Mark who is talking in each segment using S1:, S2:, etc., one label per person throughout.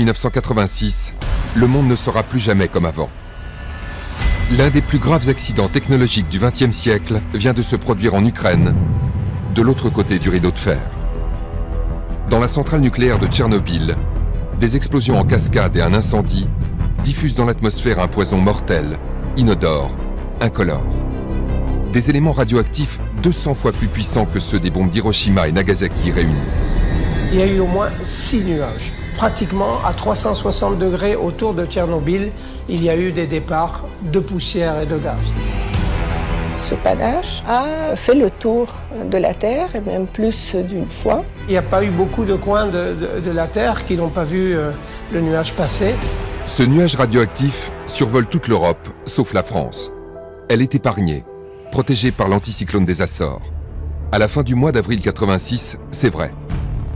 S1: 1986, le monde ne sera plus jamais comme avant. L'un des plus graves accidents technologiques du XXe siècle vient de se produire en Ukraine, de l'autre côté du rideau de fer. Dans la centrale nucléaire de Tchernobyl, des explosions en cascade et un incendie diffusent dans l'atmosphère un poison mortel, inodore, incolore. Des éléments radioactifs 200 fois plus puissants que ceux des bombes d'Hiroshima et Nagasaki réunis.
S2: Il y a eu au moins 6 nuages. Pratiquement à 360 degrés autour de Tchernobyl, il y a eu des départs de poussière et de gaz.
S3: Ce panache a fait le tour de la Terre, et même plus d'une fois.
S2: Il n'y a pas eu beaucoup de coins de la Terre qui n'ont pas vu le nuage passer.
S1: Ce nuage radioactif survole toute l'Europe, sauf la France. Elle est épargnée, protégée par l'anticyclone des Açores. À la fin du mois d'avril 86, c'est vrai.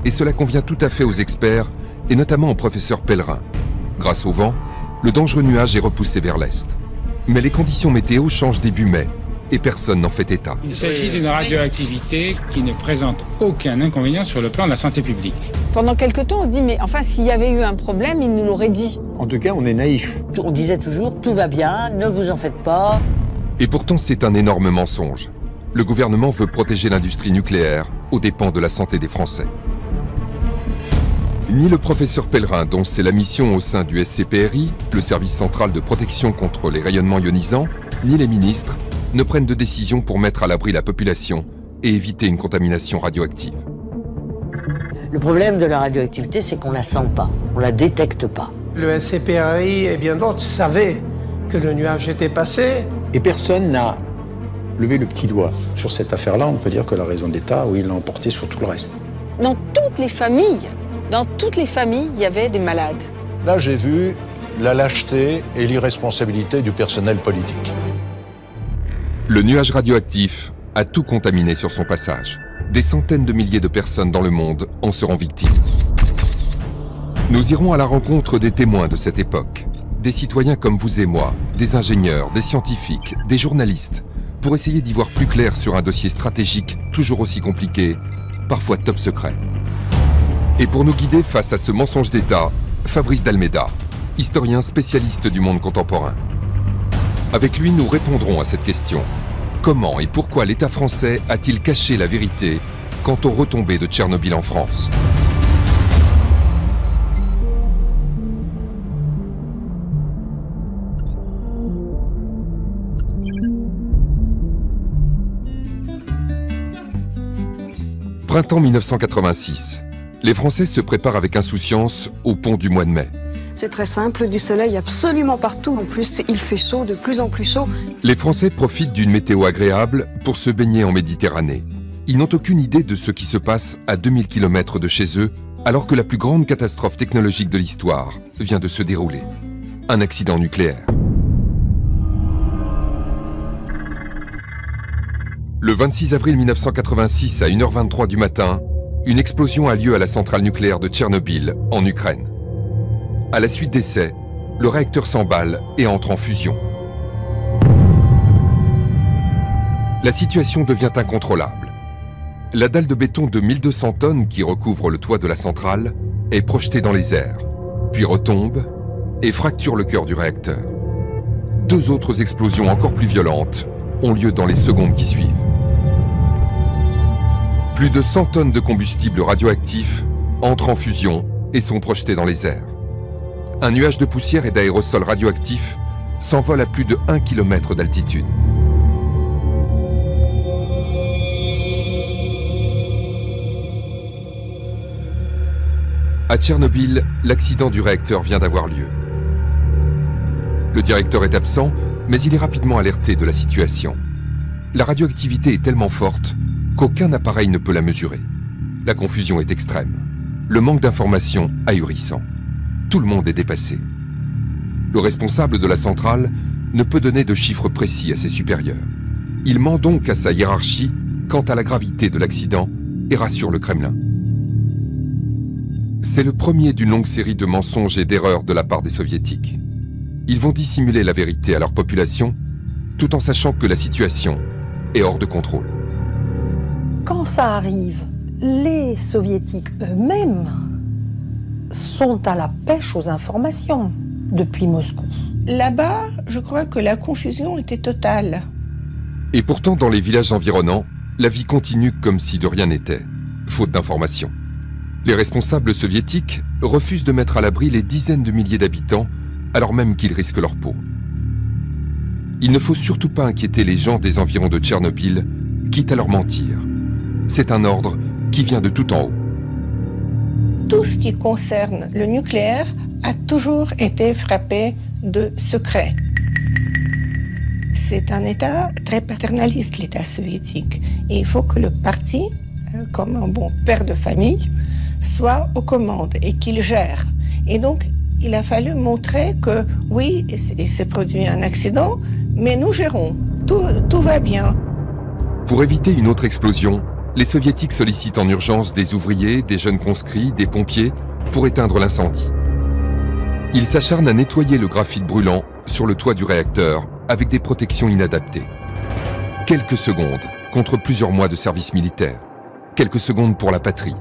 S1: Et cela convient tout à fait aux experts, et notamment au professeur Pellerin. Grâce au vent, le dangereux nuage est repoussé vers l'est. Mais les conditions météo changent début mai, et personne n'en fait état.
S4: Il s'agit d'une radioactivité qui ne présente aucun inconvénient sur le plan de la santé publique.
S5: Pendant quelque temps, on se dit, mais enfin, s'il y avait eu un problème, il nous l'aurait dit.
S6: En tout cas, on est naïf.
S7: On disait toujours, tout va bien, ne vous en faites pas.
S1: Et pourtant, c'est un énorme mensonge. Le gouvernement veut protéger l'industrie nucléaire aux dépens de la santé des Français. Ni le professeur Pellerin, dont c'est la mission au sein du SCPRI, le service central de protection contre les rayonnements ionisants, ni les ministres ne prennent de décision pour mettre à l'abri la population et éviter une contamination radioactive.
S7: Le problème de la radioactivité, c'est qu'on la sent pas, on la détecte pas.
S2: Le SCPRI et bien d'autres savaient que le nuage était passé.
S6: Et personne n'a levé le petit doigt. Sur cette affaire-là, on peut dire que la raison d'État, oui, l'a emporté sur tout le reste.
S5: Dans toutes les familles, il y avait des malades.
S8: Là, j'ai vu la lâcheté et l'irresponsabilité du personnel politique.
S1: Le nuage radioactif a tout contaminé sur son passage. Des centaines de milliers de personnes dans le monde en seront victimes. Nous irons à la rencontre des témoins de cette époque, des citoyens comme vous et moi, des ingénieurs, des scientifiques, des journalistes, pour essayer d'y voir plus clair sur un dossier stratégique toujours aussi compliqué, parfois top secret. Et pour nous guider face à ce mensonge d'État, Fabrice d'Almeida, historien spécialiste du monde contemporain. Avec lui, nous répondrons à cette question. Comment et pourquoi l'État français a-t-il caché la vérité quant aux retombées de Tchernobyl en France ? Printemps 1986. Les Français se préparent avec insouciance au pont du mois de mai.
S9: C'est très simple, du soleil absolument partout. En plus, il fait chaud, de plus en plus chaud.
S1: Les Français profitent d'une météo agréable pour se baigner en Méditerranée. Ils n'ont aucune idée de ce qui se passe à 2000 km de chez eux, alors que la plus grande catastrophe technologique de l'histoire vient de se dérouler. Un accident nucléaire. Le 26 avril 1986 à 1h23 du matin, une explosion a lieu à la centrale nucléaire de Tchernobyl, en Ukraine. À la suite d'essais, le réacteur s'emballe et entre en fusion. La situation devient incontrôlable. La dalle de béton de 1200 tonnes qui recouvre le toit de la centrale est projetée dans les airs, puis retombe et fracture le cœur du réacteur. Deux autres explosions encore plus violentes ont lieu dans les secondes qui suivent. Plus de 100 tonnes de combustible radioactif entrent en fusion et sont projetées dans les airs. Un nuage de poussière et d'aérosols radioactifs s'envole à plus de 1 km d'altitude. À Tchernobyl, l'accident du réacteur vient d'avoir lieu. Le directeur est absent, mais il est rapidement alerté de la situation. La radioactivité est tellement forte qu'aucun appareil ne peut la mesurer. La confusion est extrême. Le manque d'informations ahurissant. Tout le monde est dépassé. Le responsable de la centrale ne peut donner de chiffres précis à ses supérieurs. Il ment donc à sa hiérarchie quant à la gravité de l'accident et rassure le Kremlin. C'est le premier d'une longue série de mensonges et d'erreurs de la part des soviétiques. Ils vont dissimuler la vérité à leur population, tout en sachant que la situation est hors de contrôle.
S3: Quand ça arrive, les soviétiques eux-mêmes
S10: sont à la pêche aux informations depuis Moscou.
S3: Là-bas, je crois que la confusion était totale.
S1: Et pourtant, dans les villages environnants, la vie continue comme si de rien n'était, faute d'informations. Les responsables soviétiques refusent de mettre à l'abri les dizaines de milliers d'habitants, alors même qu'ils risquent leur peau. Il ne faut surtout pas inquiéter les gens des environs de Tchernobyl, quitte à leur mentir. C'est un ordre qui vient de tout en haut.
S3: Tout ce qui concerne le nucléaire a toujours été frappé de secret. C'est un État très paternaliste, l'État soviétique. Et il faut que le parti, comme un bon père de famille, soit aux commandes et qu'il gère. Et donc, il a fallu montrer que, oui, il s'est produit un accident, mais nous gérons. Tout va bien.
S1: Pour éviter une autre explosion, les soviétiques sollicitent en urgence des ouvriers, des jeunes conscrits, des pompiers pour éteindre l'incendie. Ils s'acharnent à nettoyer le graphite brûlant sur le toit du réacteur avec des protections inadaptées. Quelques secondes contre plusieurs mois de service militaire. Quelques secondes pour la patrie.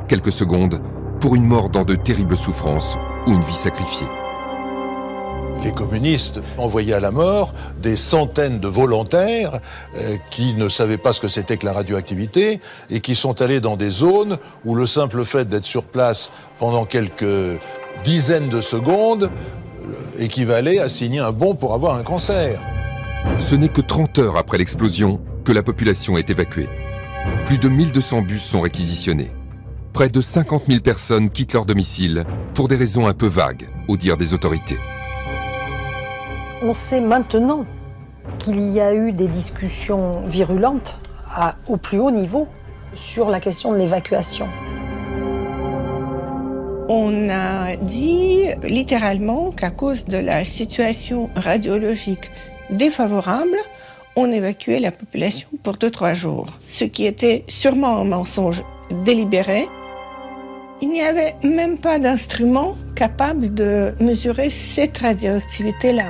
S1: Quelques secondes pour une mort dans de terribles souffrances ou une vie sacrifiée.
S8: Les communistes envoyaient à la mort des centaines de volontaires qui ne savaient pas ce que c'était que la radioactivité et qui sont allés dans des zones où le simple fait d'être sur place pendant quelques dizaines de secondes équivalait à signer un bon pour avoir un cancer.
S1: Ce n'est que 30 heures après l'explosion que la population est évacuée. Plus de 1200 bus sont réquisitionnés. Près de 50 000 personnes quittent leur domicile pour des raisons un peu vagues, au dire des autorités.
S10: On sait maintenant qu'il y a eu des discussions virulentes au plus haut niveau sur la question de l'évacuation.
S3: On a dit littéralement qu'à cause de la situation radiologique défavorable, on évacuait la population pour 2-3 jours, ce qui était sûrement un mensonge délibéré. Il n'y avait même pas d'instrument capable de mesurer cette radioactivité-là.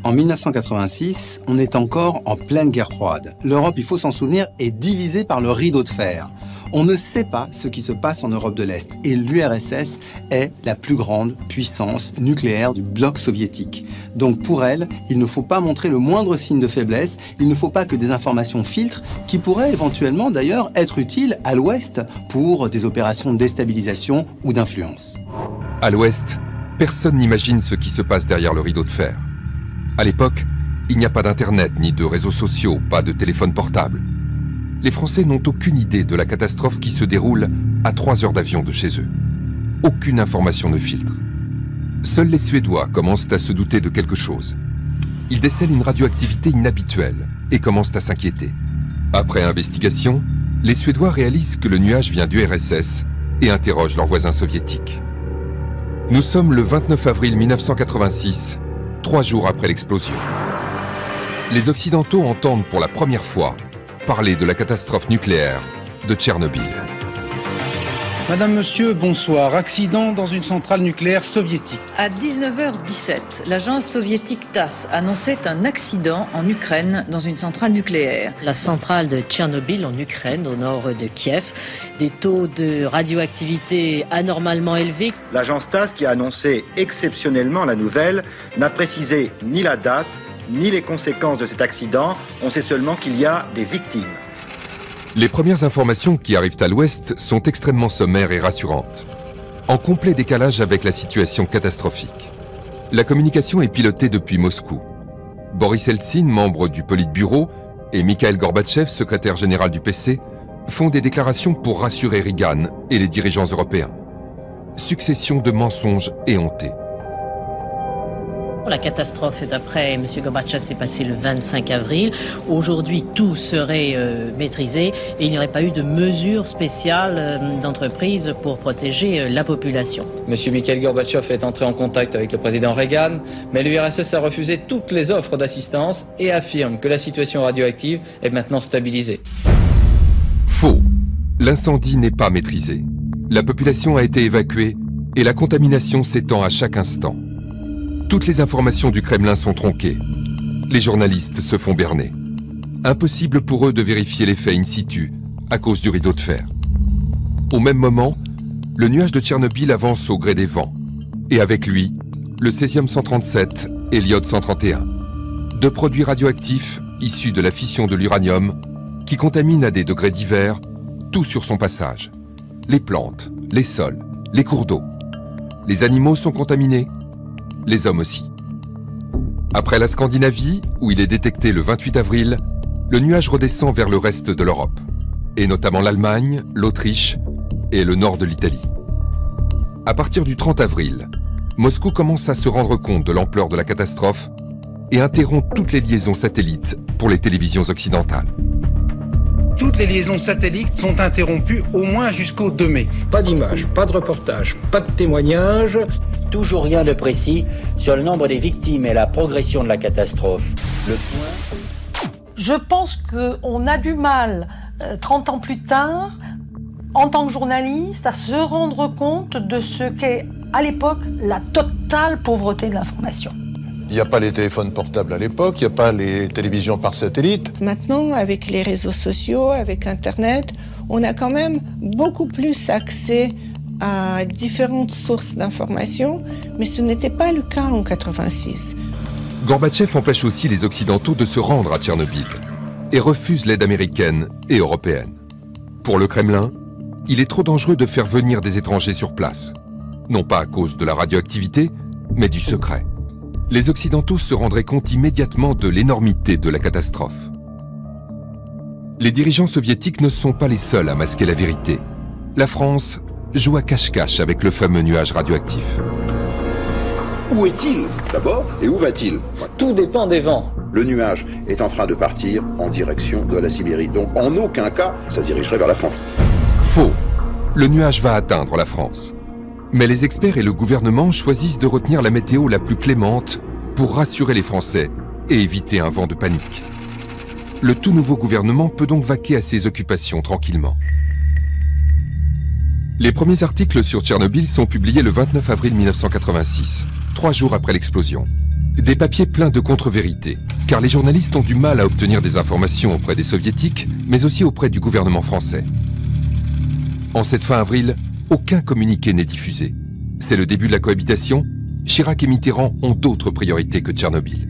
S11: En 1986, on est encore en pleine guerre froide. L'Europe, il faut s'en souvenir, est divisée par le rideau de fer. On ne sait pas ce qui se passe en Europe de l'Est et l'URSS est la plus grande puissance nucléaire du bloc soviétique. Donc pour elle, il ne faut pas montrer le moindre signe de faiblesse, il ne faut pas que des informations filtrent qui pourraient éventuellement d'ailleurs être utiles à l'Ouest pour des opérations de déstabilisation ou d'influence.
S1: À l'Ouest, personne n'imagine ce qui se passe derrière le rideau de fer. À l'époque, il n'y a pas d'internet ni de réseaux sociaux, pas de téléphone portable. Les Français n'ont aucune idée de la catastrophe qui se déroule à 3 heures d'avion de chez eux. Aucune information ne filtre. Seuls les Suédois commencent à se douter de quelque chose. Ils décèlent une radioactivité inhabituelle et commencent à s'inquiéter. Après investigation, les Suédois réalisent que le nuage vient du RSS et interrogent leurs voisins soviétiques. Nous sommes le 29 avril 1986, 3 jours après l'explosion. Les Occidentaux entendent pour la première fois parler de la catastrophe nucléaire de Tchernobyl.
S4: Madame, monsieur, bonsoir. Accident dans une centrale nucléaire soviétique.
S12: À 19h17, l'agence soviétique TASS annonçait un accident en Ukraine dans une centrale nucléaire.
S7: La centrale de Tchernobyl en Ukraine, au nord de Kiev, des taux de radioactivité anormalement élevés.
S13: L'agence TASS, qui a annoncé exceptionnellement la nouvelle, n'a précisé ni la date, ni les conséquences de cet accident. On sait seulement qu'il y a des victimes.
S1: Les premières informations qui arrivent à l'Ouest sont extrêmement sommaires et rassurantes, en complet décalage avec la situation catastrophique. La communication est pilotée depuis Moscou. Boris Eltsine, membre du Politburo, et Mikhail Gorbatchev, secrétaire général du PC, font des déclarations pour rassurer Reagan et les dirigeants européens. Succession de mensonges éhontés.
S7: La catastrophe, d'après M. Gorbatchev, s'est passée le 25 avril. Aujourd'hui, tout serait maîtrisé et il n'y aurait pas eu de mesures spéciales d'entreprise pour protéger la population.
S14: M. Mikhail Gorbatchev est entré en contact avec le président Reagan, mais l'URSS a refusé toutes les offres d'assistance et affirme que la situation radioactive est maintenant stabilisée.
S1: Faux. L'incendie n'est pas maîtrisé. La population a été évacuée et la contamination s'étend à chaque instant. Toutes les informations du Kremlin sont tronquées. Les journalistes se font berner. Impossible pour eux de vérifier les faits in situ à cause du rideau de fer. Au même moment, le nuage de Tchernobyl avance au gré des vents. Et avec lui, le césium-137 et l'iode-131. Deux produits radioactifs issus de la fission de l'uranium qui contaminent à des degrés divers tout sur son passage. Les plantes, les sols, les cours d'eau. Les animaux sont contaminés, les hommes aussi. Après la Scandinavie, où il est détecté le 28 avril, le nuage redescend vers le reste de l'Europe, et notamment l'Allemagne, l'Autriche et le nord de l'Italie. À partir du 30 avril, Moscou commence à se rendre compte de l'ampleur de la catastrophe et interrompt toutes les liaisons satellites pour les télévisions occidentales.
S4: Toutes les liaisons satellites sont interrompues au moins jusqu'au 2 mai.
S2: Pas d'images, pas de reportages, pas de témoignages.
S15: Toujours rien de précis sur le nombre des victimes et la progression de la catastrophe.
S10: Je pense qu'on a du mal, 30 ans plus tard, en tant que journaliste, à se rendre compte de ce qu'est, à l'époque, la totale pauvreté de l'information.
S8: Il n'y a pas les téléphones portables à l'époque, il n'y a pas les télévisions par satellite.
S3: Maintenant, avec les réseaux sociaux, avec Internet, on a quand même beaucoup plus accès à différentes sources d'informations, mais ce n'était pas le cas en 86.
S1: Gorbatchev empêche aussi les Occidentaux de se rendre à Tchernobyl et refuse l'aide américaine et européenne. Pour le Kremlin, il est trop dangereux de faire venir des étrangers sur place, non pas à cause de la radioactivité, mais du secret. Les Occidentaux se rendraient compte immédiatement de l'énormité de la catastrophe. Les dirigeants soviétiques ne sont pas les seuls à masquer la vérité. La France joue à cache-cache avec le fameux nuage radioactif.
S16: Où est-il d'abord et où va-t-il?
S14: Tout dépend des vents.
S16: Le nuage est en train de partir en direction de la Sibérie. Donc en aucun cas, ça se dirigerait vers la France.
S1: Faux. Le nuage va atteindre la France. Mais les experts et le gouvernement choisissent de retenir la météo la plus clémente pour rassurer les Français et éviter un vent de panique. Le tout nouveau gouvernement peut donc vaquer à ses occupations tranquillement. Les premiers articles sur Tchernobyl sont publiés le 29 avril 1986, 3 jours après l'explosion. Des papiers pleins de contre-vérités, car les journalistes ont du mal à obtenir des informations auprès des soviétiques, mais aussi auprès du gouvernement français. En cette fin avril, aucun communiqué n'est diffusé. C'est le début de la cohabitation. Chirac et Mitterrand ont d'autres priorités que Tchernobyl.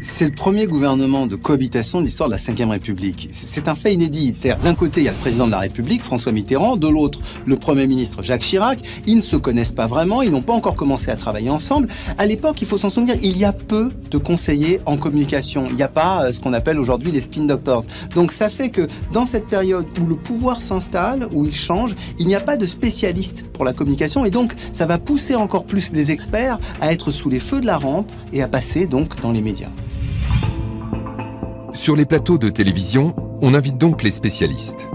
S11: C'est le premier gouvernement de cohabitation de l'histoire de la Ve République. C'est un fait inédit. C'est-à-dire, d'un côté, il y a le président de la République, François Mitterrand, de l'autre, le Premier ministre Jacques Chirac. Ils ne se connaissent pas vraiment, ils n'ont pas encore commencé à travailler ensemble. À l'époque, il faut s'en souvenir, il y a peu de conseillers en communication. Il n'y a pas ce qu'on appelle aujourd'hui les spin doctors. Donc ça fait que dans cette période où le pouvoir s'installe, où il change, il n'y a pas de spécialistes pour la communication. Et donc, ça va pousser encore plus les experts à être sous les feux de la rampe et à passer donc dans les médias.
S1: Sur les plateaux de télévision, on invite donc les spécialistes.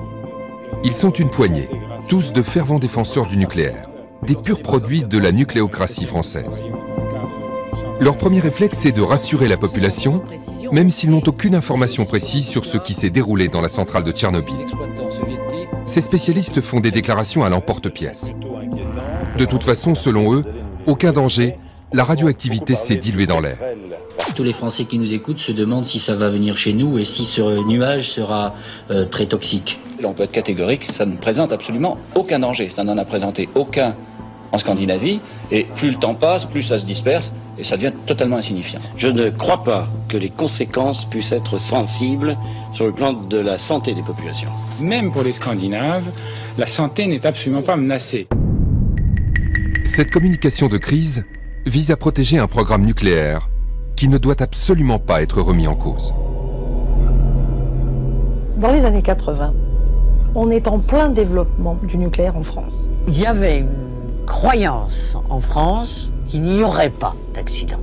S1: Ils sont une poignée, tous de fervents défenseurs du nucléaire, des purs produits de la nucléocratie française. Leur premier réflexe est de rassurer la population, même s'ils n'ont aucune information précise sur ce qui s'est déroulé dans la centrale de Tchernobyl. Ces spécialistes font des déclarations à l'emporte-pièce. De toute façon, selon eux, aucun danger, la radioactivité s'est diluée dans l'air.
S15: Tous les Français qui nous écoutent se demandent si ça va venir chez nous et si ce nuage sera très toxique.
S17: Là, on peut être catégorique, ça ne présente absolument aucun danger. Ça n'en a présenté aucun en Scandinavie. Et plus le temps passe, plus ça se disperse et ça devient totalement insignifiant.
S15: Je ne crois pas que les conséquences puissent être sensibles sur le plan de la santé des populations.
S18: Même pour les Scandinaves, la santé n'est absolument pas menacée.
S1: Cette communication de crise vise à protéger un programme nucléaire qui ne doit absolument pas être remis en cause.
S10: Dans les années 80, on est en plein développement du nucléaire en France.
S19: Il y avait une croyance en France qu'il n'y aurait pas d'accident.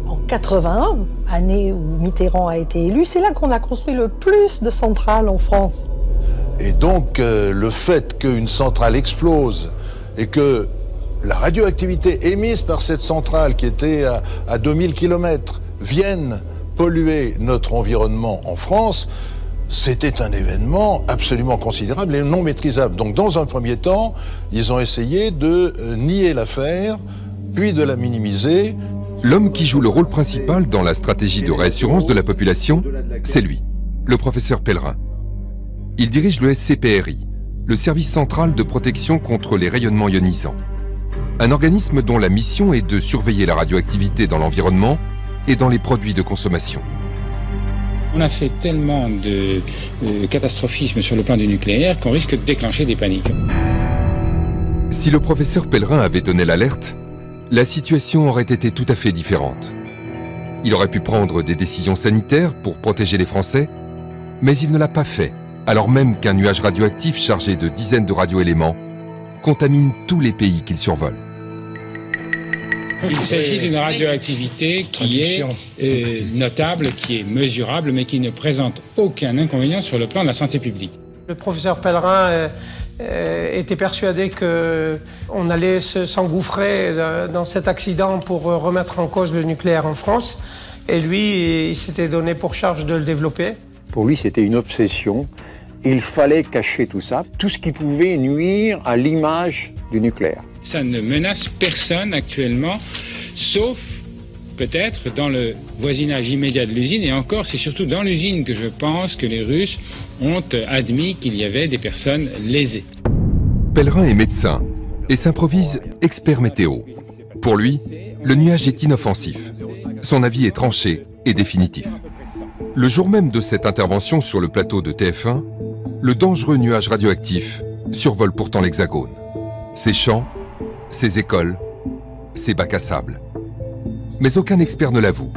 S10: En 81, année où Mitterrand a été élu, c'est là qu'on a construit le plus de centrales en France.
S8: Et donc, le fait qu'une centrale explose et que la radioactivité émise par cette centrale qui était à 2000 km vienne polluer notre environnement en France, c'était un événement absolument considérable et non maîtrisable. Donc dans un premier temps, ils ont essayé de nier l'affaire, puis de la minimiser.
S1: L'homme qui joue le rôle principal dans la stratégie de réassurance de la population, c'est lui, le professeur Pellerin. Il dirige le SCPRI, le Service central de protection contre les rayonnements ionisants. Un organisme dont la mission est de surveiller la radioactivité dans l'environnement et dans les produits de consommation.
S18: On a fait tellement de catastrophisme sur le plan du nucléaire qu'on risque de déclencher des paniques.
S1: Si le professeur Pellerin avait donné l'alerte, la situation aurait été tout à fait différente. Il aurait pu prendre des décisions sanitaires pour protéger les Français, mais il ne l'a pas fait, alors même qu'un nuage radioactif chargé de dizaines de radioéléments contamine tous les pays qu'il survole.
S18: Il s'agit d'une radioactivité qui est notable, qui est mesurable, mais qui ne présente aucun inconvénient sur le plan de la santé publique.
S2: Le professeur Pellerin était persuadé qu'on allait s'engouffrer dans cet accident pour remettre en cause le nucléaire en France. Et lui, il s'était donné pour charge de le développer.
S6: Pour lui, c'était une obsession. Il fallait cacher tout ça, tout ce qui pouvait nuire à l'image du nucléaire.
S18: Ça ne menace personne actuellement, sauf peut-être dans le voisinage immédiat de l'usine. Et encore, c'est surtout dans l'usine que je pense que les Russes ont admis qu'il y avait des personnes lésées.
S1: Pellerin est médecin et s'improvise expert météo. Pour lui, le nuage est inoffensif. Son avis est tranché et définitif. Le jour même de cette intervention sur le plateau de TF1, le dangereux nuage radioactif survole pourtant l'Hexagone. Ses champs, ses écoles, ses bacs à sable. Mais aucun expert ne l'avoue.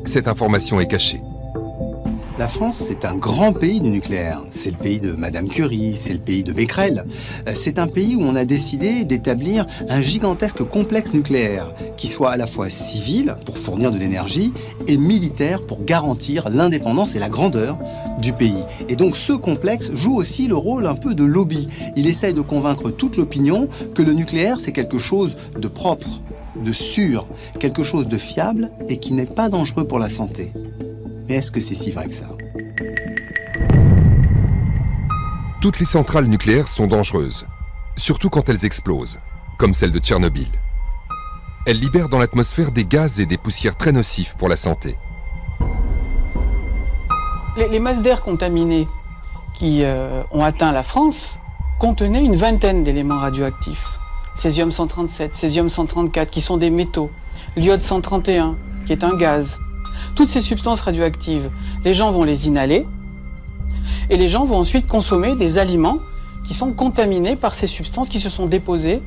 S1: Cette information est cachée.
S11: La France, c'est un grand pays du nucléaire. C'est le pays de Madame Curie, c'est le pays de Becquerel. C'est un pays où on a décidé d'établir un gigantesque complexe nucléaire qui soit à la fois civil, pour fournir de l'énergie, et militaire pour garantir l'indépendance et la grandeur du pays. Et donc ce complexe joue aussi le rôle un peu de lobby. Il essaye de convaincre toute l'opinion que le nucléaire, c'est quelque chose de propre, de sûr, quelque chose de fiable et qui n'est pas dangereux pour la santé. Mais est-ce que c'est si vrai que ça?
S1: Toutes les centrales nucléaires sont dangereuses, surtout quand elles explosent, comme celle de Tchernobyl. Elles libèrent dans l'atmosphère des gaz et des poussières très nocifs pour la santé.
S20: Les masses d'air contaminées qui ont atteint la France contenaient une vingtaine d'éléments radioactifs. Césium-137, césium-134 qui sont des métaux, l'iode-131 qui est un gaz. Toutes ces substances radioactives, les gens vont les inhaler et les gens vont ensuite consommer des aliments qui sont contaminés par ces substances qui se sont déposées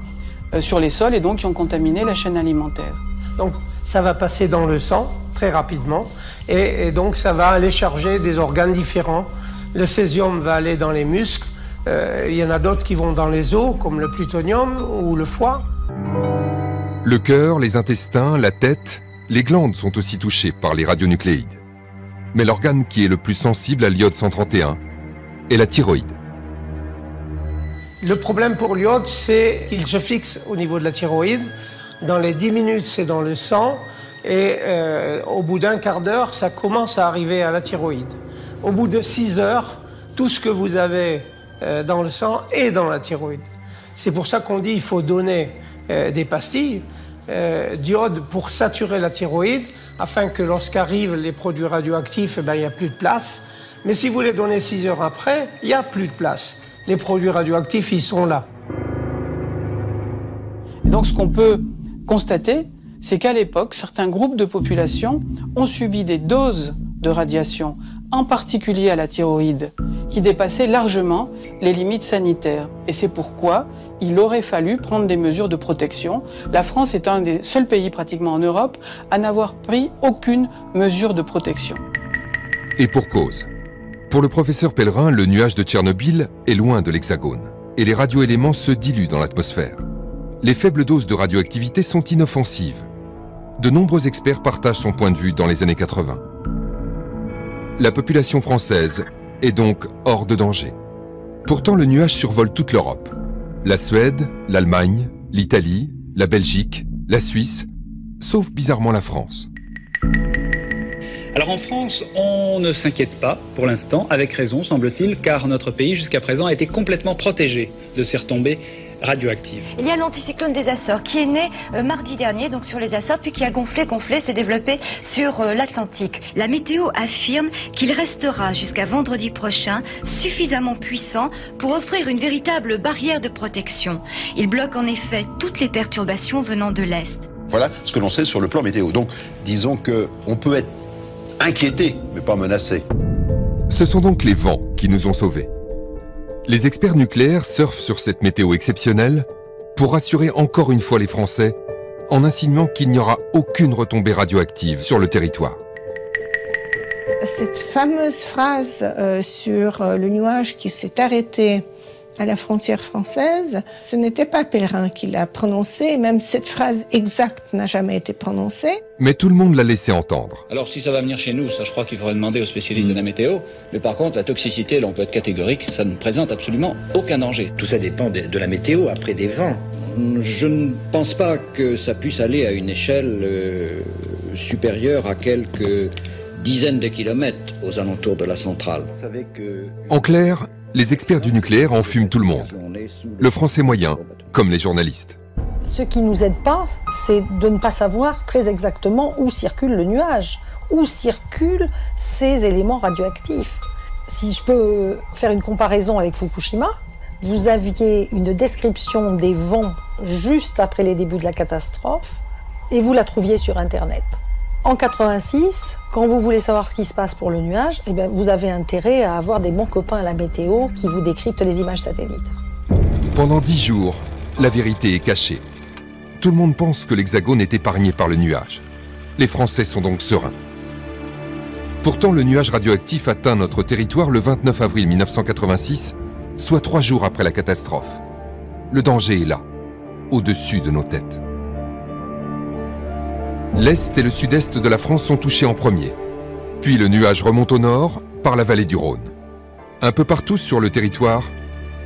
S20: sur les sols et donc qui ont contaminé la chaîne alimentaire.
S2: Donc ça va passer dans le sang très rapidement et donc ça va aller charger des organes différents. Le césium va aller dans les muscles, il y en a d'autres qui vont dans les os comme le plutonium ou le foie.
S1: Le cœur, les intestins, la tête, les glandes sont aussi touchées par les radionucléides. Mais l'organe qui est le plus sensible à l'iode-131 est la thyroïde.
S2: Le problème pour l'iode, c'est qu'il se fixe au niveau de la thyroïde. Dans les 10 minutes, c'est dans le sang. Et au bout d'un quart d'heure, ça commence à arriver à la thyroïde. Au bout de 6 heures, tout ce que vous avez dans le sang est dans la thyroïde. C'est pour ça qu'on dit qu'il faut donner des pastilles d'iode pour saturer la thyroïde, afin que lorsqu'arrivent les produits radioactifs, il n'y a plus de place. Mais si vous les donnez 6 heures après, il n'y a plus de place. Les produits radioactifs, ils sont là.
S20: Donc ce qu'on peut constater, c'est qu'à l'époque, certains groupes de population ont subi des doses de radiation, en particulier à la thyroïde, qui dépassaient largement les limites sanitaires. Et c'est pourquoi il aurait fallu prendre des mesures de protection. La France est un des seuls pays pratiquement en Europe à n'avoir pris aucune mesure de protection.
S1: Et pour cause. Pour le professeur Pellerin, le nuage de Tchernobyl est loin de l'Hexagone et les radioéléments se diluent dans l'atmosphère. Les faibles doses de radioactivité sont inoffensives. De nombreux experts partagent son point de vue dans les années 80. La population française est donc hors de danger. Pourtant, le nuage survole toute l'Europe. La Suède, l'Allemagne, l'Italie, la Belgique, la Suisse, sauf bizarrement la France.
S14: Alors en France, on ne s'inquiète pas pour l'instant, avec raison semble-t-il, car notre pays jusqu'à présent a été complètement protégé de ces retombées
S18: radioactive.
S21: Il y a l'anticyclone des Açores qui est né mardi dernier, donc sur les Açores, puis qui a gonflé, s'est développé sur l'Atlantique. La météo affirme qu'il restera jusqu'à vendredi prochain suffisamment puissant pour offrir une véritable barrière de protection. Il bloque en effet toutes les perturbations venant de l'Est.
S16: Voilà ce que l'on sait sur le plan météo. Donc, disons qu'on peut être inquiété, mais pas menacé.
S1: Ce sont donc les vents qui nous ont sauvés. Les experts nucléaires surfent sur cette météo exceptionnelle pour rassurer encore une fois les Français en insinuant qu'il n'y aura aucune retombée radioactive sur le territoire.
S3: Cette fameuse phrase sur le nuage qui s'est arrêté à la frontière française, ce n'était pas Pellerin qui l'a prononcée, même cette phrase exacte n'a jamais été prononcée.
S1: Mais tout le monde l'a laissé entendre.
S17: Alors si ça va venir chez nous, ça je crois qu'il faudrait demander aux spécialistes de la météo. Mais par contre, la toxicité, là on peut être catégorique, ça ne présente absolument aucun danger.
S13: Tout ça dépend de la météo, après des vents.
S15: Je ne pense pas que ça puisse aller à une échelle supérieure à quelques dizaines de kilomètres aux alentours de la centrale.
S1: En clair, les experts du nucléaire enfument tout le monde. Le français moyen, comme les journalistes.
S10: Ce qui nous aide pas, c'est de ne pas savoir très exactement où circule le nuage, où circulent ces éléments radioactifs. Si je peux faire une comparaison avec Fukushima, vous aviez une description des vents juste après les débuts de la catastrophe et vous la trouviez sur Internet. En 86, quand vous voulez savoir ce qui se passe pour le nuage, eh bien, vous avez intérêt à avoir des bons copains à la météo qui vous décryptent les images satellites.
S1: Pendant 10 jours, la vérité est cachée. Tout le monde pense que l'Hexagone est épargné par le nuage. Les Français sont donc sereins. Pourtant, le nuage radioactif atteint notre territoire le 29 avril 1986, soit 3 jours après la catastrophe. Le danger est là, au-dessus de nos têtes. L'Est et le Sud-Est de la France sont touchés en premier. Puis le nuage remonte au nord par la vallée du Rhône. Un peu partout sur le territoire,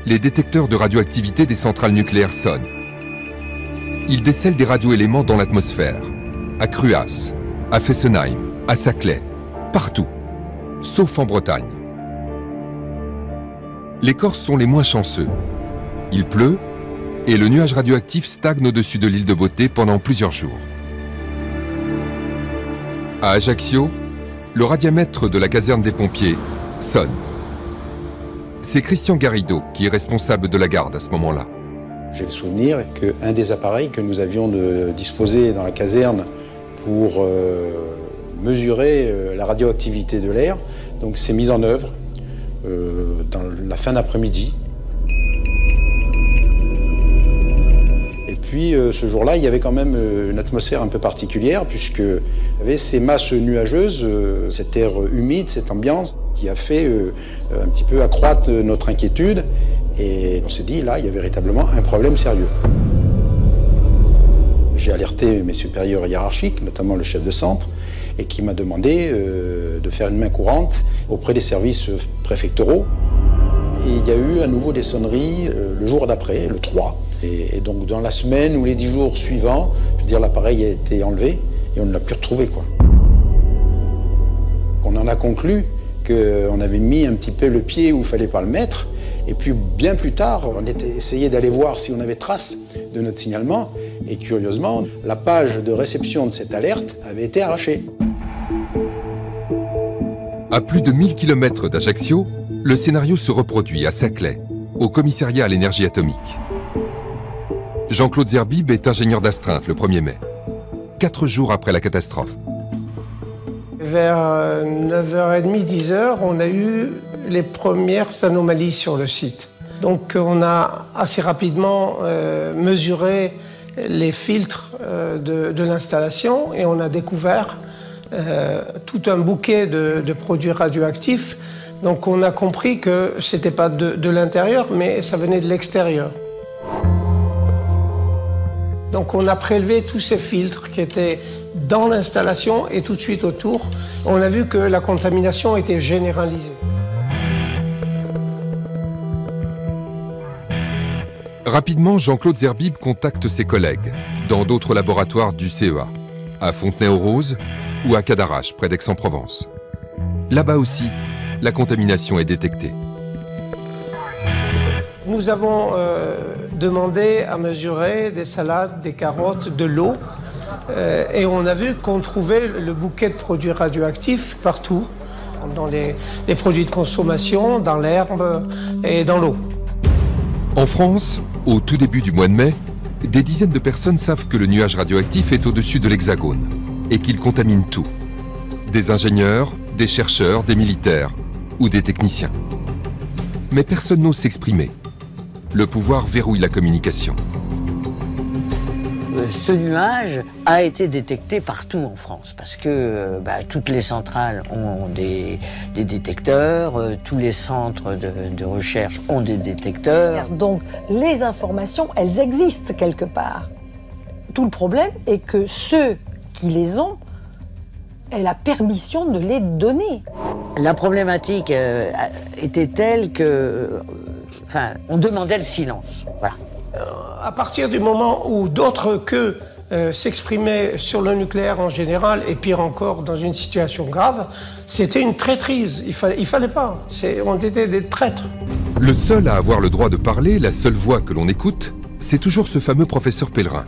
S1: les détecteurs de radioactivité des centrales nucléaires sonnent. Ils décèlent des radioéléments dans l'atmosphère, à Cruas, à Fessenheim, à Saclay, partout, sauf en Bretagne. Les Corses sont les moins chanceux. Il pleut et le nuage radioactif stagne au-dessus de l'île de Beauté pendant plusieurs jours. À Ajaccio, le radiamètre de la caserne des pompiers sonne. C'est Christian Garrido qui est responsable de la garde à ce moment-là.
S6: J'ai le souvenir qu'un des appareils que nous avions disposé dans la caserne pour mesurer la radioactivité de l'air, donc s'est mis en œuvre dans la fin d'après-midi. Et puis ce jour-là, il y avait quand même une atmosphère un peu particulière puisque il y avait ces masses nuageuses, cet air humide, cette ambiance qui a fait un petit peu accroître notre inquiétude. Et on s'est dit, là, il y a véritablement un problème sérieux. J'ai alerté mes supérieurs hiérarchiques, notamment le chef de centre, et qui m'a demandé de faire une main courante auprès des services préfectoraux. Et il y a eu à nouveau des sonneries le jour d'après, le 3. Et donc dans la semaine ou les 10 jours suivants, je veux dire, l'appareil a été enlevé et on ne l'a plus retrouvé, quoi. On en a conclu qu'on avait mis un petit peu le pied où il ne fallait pas le mettre. Et puis bien plus tard, on essayé d'aller voir si on avait trace de notre signalement. Et curieusement, la page de réception de cette alerte avait été arrachée.
S1: À plus de 1000 km d'Ajaccio, le scénario se reproduit à Saclay, au commissariat à l'énergie atomique. Jean-Claude Zerbib est ingénieur d'astreinte le 1er mai, 4 jours après la catastrophe.
S2: Vers 9h30, 10h, on a eu les premières anomalies sur le site. Donc on a assez rapidement mesuré les filtres de l'installation et on a découvert tout un bouquet de produits radioactifs. Donc on a compris que ce n'était pas de l'intérieur, mais ça venait de l'extérieur. Donc on a prélevé tous ces filtres qui étaient dans l'installation et tout de suite autour. On a vu que la contamination était généralisée.
S1: Rapidement, Jean-Claude Zerbib contacte ses collègues dans d'autres laboratoires du CEA, à Fontenay-aux-Roses ou à Cadarache, près d'Aix-en-Provence. Là-bas aussi, la contamination est détectée.
S2: Nous avons demandé à mesurer des salades, des carottes, de l'eau. Et on a vu qu'on trouvait le bouquet de produits radioactifs partout, dans les produits de consommation, dans l'herbe et dans l'eau.
S1: En France, au tout début du mois de mai, des dizaines de personnes savent que le nuage radioactif est au-dessus de l'Hexagone et qu'il contamine tout. Des ingénieurs, des chercheurs, des militaires ou des techniciens. Mais personne n'ose s'exprimer. Le pouvoir verrouille la communication.
S19: Ce nuage a été détecté partout en France parce que toutes les centrales ont des détecteurs, tous les centres de recherche ont des détecteurs.
S10: Donc les informations, elles existent quelque part. Tout le problème est que ceux qui les ont aient la permission de les donner.
S19: La problématique était telle que, on demandait le silence. Voilà.
S2: À partir du moment où d'autres qu'eux s'exprimaient sur le nucléaire en général, et pire encore dans une situation grave, c'était une traîtrise. Il fallait pas. On était des traîtres.
S1: Le seul à avoir le droit de parler, la seule voix que l'on écoute, c'est toujours ce fameux professeur Pellerin.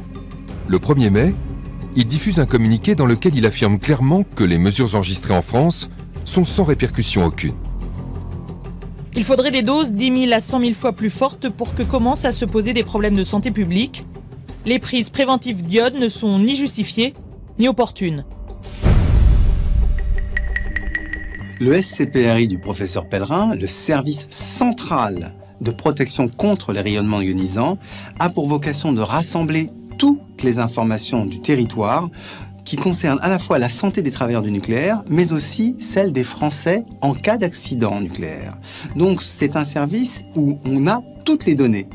S1: Le 1er mai, il diffuse un communiqué dans lequel il affirme clairement que les mesures enregistrées en France sont sans répercussion aucune.
S5: Il faudrait des doses 10 000 à 100 000 fois plus fortes pour que commencent à se poser des problèmes de santé publique. Les prises préventives d'iode ne sont ni justifiées, ni opportunes.
S11: Le SCPRI du professeur Pellerin, le service central de protection contre les rayonnements ionisants, a pour vocation de rassembler toutes les informations du territoire qui concernent à la fois la santé des travailleurs du nucléaire, mais aussi celle des Français en cas d'accident nucléaire. Donc c'est un service où on a toutes les données.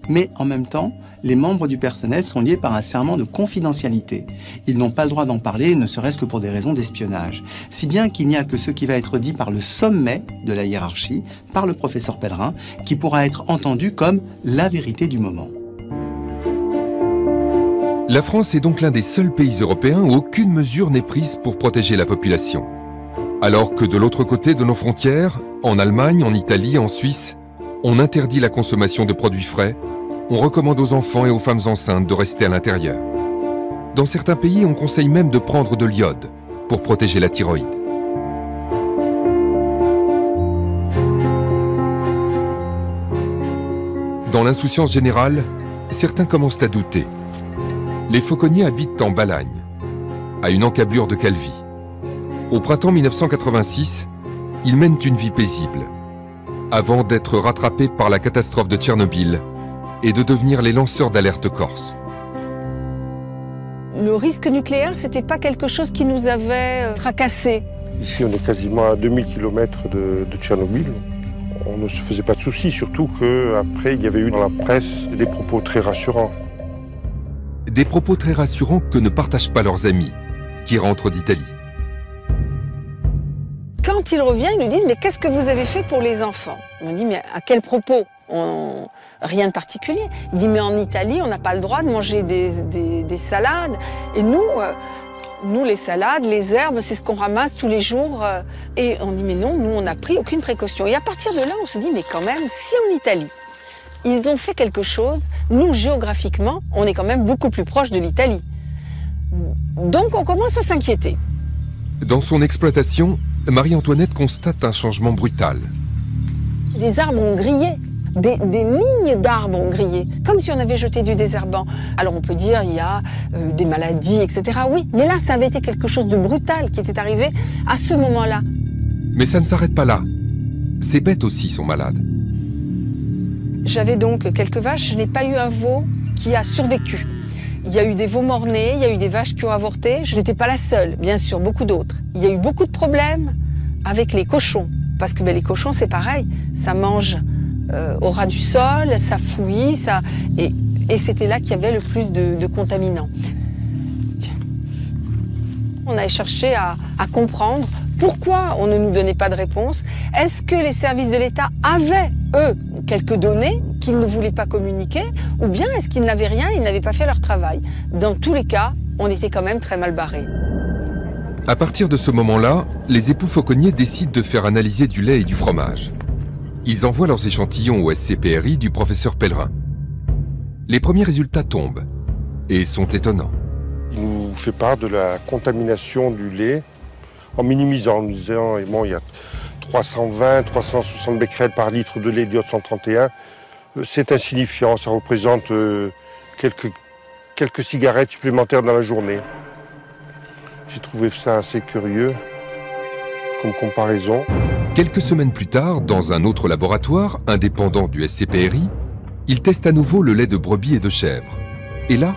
S11: Mais en même temps, les membres du personnel sont liés par un serment de confidentialité. Ils n'ont pas le droit d'en parler, ne serait-ce que pour des raisons d'espionnage. Si bien qu'il n'y a que ce qui va être dit par le sommet de la hiérarchie, par le professeur Pellerin, qui pourra être entendu comme la vérité du moment.
S1: La France est donc l'un des seuls pays européens où aucune mesure n'est prise pour protéger la population. Alors que de l'autre côté de nos frontières, en Allemagne, en Italie, en Suisse, on interdit la consommation de produits frais, on recommande aux enfants et aux femmes enceintes de rester à l'intérieur. Dans certains pays, on conseille même de prendre de l'iode pour protéger la thyroïde. Dans l'insouciance générale, certains commencent à douter. Les fauconniers habitent en Balagne, à une encablure de Calvi. Au printemps 1986, ils mènent une vie paisible, avant d'être rattrapés par la catastrophe de Tchernobyl et de devenir les lanceurs d'alerte corse.
S22: Le risque nucléaire, c'était pas quelque chose qui nous avait tracassés.
S23: Ici, on est quasiment à 2000 km de Tchernobyl. On ne se faisait pas de soucis, surtout qu'après, il y avait eu dans la presse des propos très rassurants.
S1: Des propos très rassurants que ne partagent pas leurs amis, qui rentrent d'Italie.
S22: Quand ils reviennent, ils nous disent « Mais qu'est-ce que vous avez fait pour les enfants ?» On dit « Mais à quel propos ?» Rien de particulier. Il dit « Mais en Italie, on n'a pas le droit de manger des salades. Et nous, les salades, les herbes, c'est ce qu'on ramasse tous les jours. » Et on dit « Mais non, nous, on n'a pris aucune précaution. » Et à partir de là, on se dit « Mais quand même, si en Italie, ils ont fait quelque chose, nous, géographiquement, on est quand même beaucoup plus proche de l'Italie. » Donc on commence à s'inquiéter.
S1: Dans son exploitation, Marie-Antoinette constate un changement brutal.
S22: Des arbres ont grillé, des lignes d'arbres ont grillé, comme si on avait jeté du désherbant. Alors on peut dire il y a des maladies, etc. Oui, mais là ça avait été quelque chose de brutal qui était arrivé à ce moment-là.
S1: Mais ça ne s'arrête pas là. Ces bêtes aussi sont malades.
S22: J'avais donc quelques vaches, je n'ai pas eu un veau qui a survécu. Il y a eu des veaux morts-nés, il y a eu des vaches qui ont avorté. Je n'étais pas la seule, bien sûr, beaucoup d'autres. Il y a eu beaucoup de problèmes avec les cochons. Parce que les cochons, c'est pareil. Ça mange au ras du sol, ça fouille, et c'était là qu'il y avait le plus de contaminants. Tiens. On a cherché à comprendre pourquoi on ne nous donnait pas de réponse. Est-ce que les services de l'État avaient, eux, quelques données qu'ils ne voulaient pas communiquer, ou bien est-ce qu'ils n'avaient rien, ils n'avaient pas fait leur travail? Dans tous les cas, on était quand même très mal barrés.
S1: À partir de ce moment-là, les époux fauconniers décident de faire analyser du lait et du fromage. Ils envoient leurs échantillons au SCPRI du professeur Pellerin. Les premiers résultats tombent et sont étonnants.
S23: Il nous fait part de la contamination du lait en minimisant, en nous disant bon, il y a 320-360 becquerels par litre de lait d'iode 131. C'est insignifiant, ça représente quelques cigarettes supplémentaires dans la journée. J'ai trouvé ça assez curieux comme comparaison.
S1: Quelques semaines plus tard, dans un autre laboratoire, indépendant du SCPRI, ils testent à nouveau le lait de brebis et de chèvre. Et là,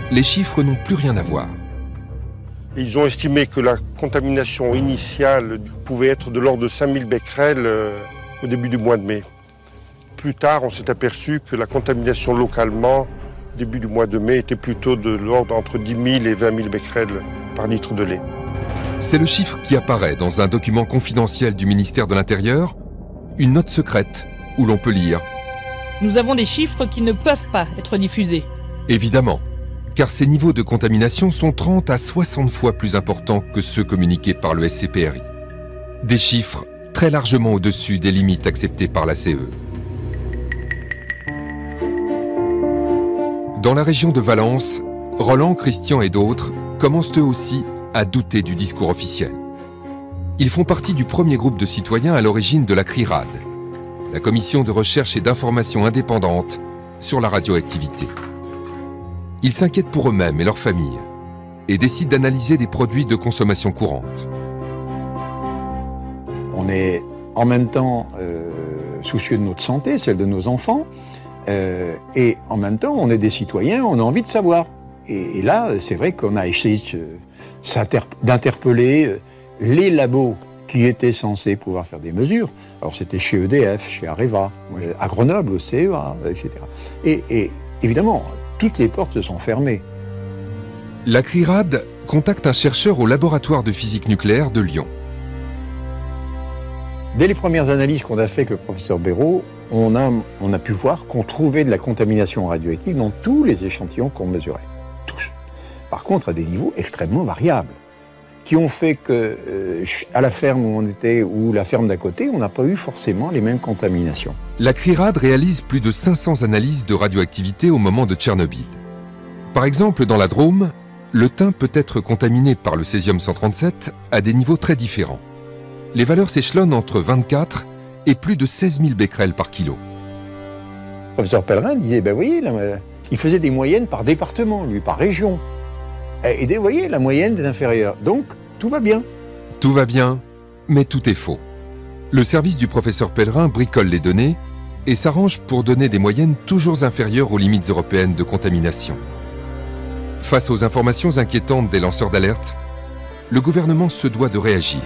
S1: les chiffres n'ont plus rien à voir.
S23: Ils ont estimé que la contamination initiale pouvait être de l'ordre de 5000 becquerels au début du mois de mai. Plus tard, on s'est aperçu que la contamination localement, début du mois de mai, était plutôt de l'ordre entre 10 000 et 20 000 becquerels par litre de lait.
S1: C'est le chiffre qui apparaît dans un document confidentiel du ministère de l'Intérieur, une note secrète où l'on peut lire
S5: « Nous avons des chiffres qui ne peuvent pas être diffusés. »
S1: Évidemment, car ces niveaux de contamination sont 30 à 60 fois plus importants que ceux communiqués par le SCPRI. Des chiffres très largement au-dessus des limites acceptées par la CE. Dans la région de Valence, Roland, Christian et d'autres commencent eux aussi à douter du discours officiel. Ils font partie du premier groupe de citoyens à l'origine de la CRIRAD, la commission de recherche et d'information indépendante sur la radioactivité. Ils s'inquiètent pour eux-mêmes et leurs familles et décident d'analyser des produits de consommation courante.
S7: On est en même temps soucieux de notre santé, celle de nos enfants, et en même temps on est des citoyens, on a envie de savoir. Et là, c'est vrai qu'on a essayé d'interpeller les labos qui étaient censés pouvoir faire des mesures. Alors c'était chez EDF, chez Areva, à Grenoble, au CEA, etc. Et évidemment, toutes les portes se sont fermées.
S1: La CRIRAD contacte un chercheur au laboratoire de physique nucléaire de Lyon.
S7: Dès les premières analyses qu'on a faites avec le professeur Béraud, on a pu voir qu'on trouvait de la contamination radioactive dans tous les échantillons qu'on mesurait. Tous. Par contre, à des niveaux extrêmement variables, qui ont fait que, à la ferme où on était, ou la ferme d'à côté, on n'a pas eu forcément les mêmes contaminations.
S1: La CRIRAD réalise plus de 500 analyses de radioactivité au moment de Tchernobyl. Par exemple, dans la Drôme, le thym peut être contaminé par le césium-137 à des niveaux très différents. Les valeurs s'échelonnent entre 24 et plus de 16 000 becquerels par kilo.
S7: Le professeur Pellerin disait, ben voyez, là, il faisait des moyennes par département, lui, par région. Et vous voyez, la moyenne des inférieurs. Donc, tout va bien.
S1: Tout va bien, mais tout est faux. Le service du professeur Pellerin bricole les données et s'arrange pour donner des moyennes toujours inférieures aux limites européennes de contamination. Face aux informations inquiétantes des lanceurs d'alerte, le gouvernement se doit de réagir.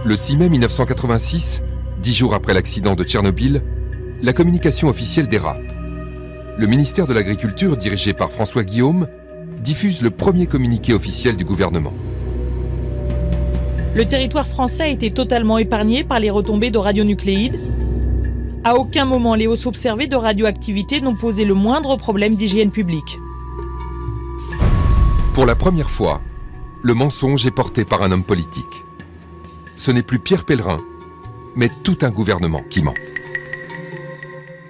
S1: Le 6 mai 1986, 10 jours après l'accident de Tchernobyl, la communication officielle dérape. Le ministère de l'Agriculture, dirigé par François Guillaume, diffuse le premier communiqué officiel du gouvernement.
S5: Le territoire français a été totalement épargné par les retombées de radionucléides. À aucun moment, les hausses observées de radioactivité n'ont posé le moindre problème d'hygiène publique.
S1: Pour la première fois, le mensonge est porté par un homme politique. Ce n'est plus Pierre Pellerin, mais tout un gouvernement qui ment.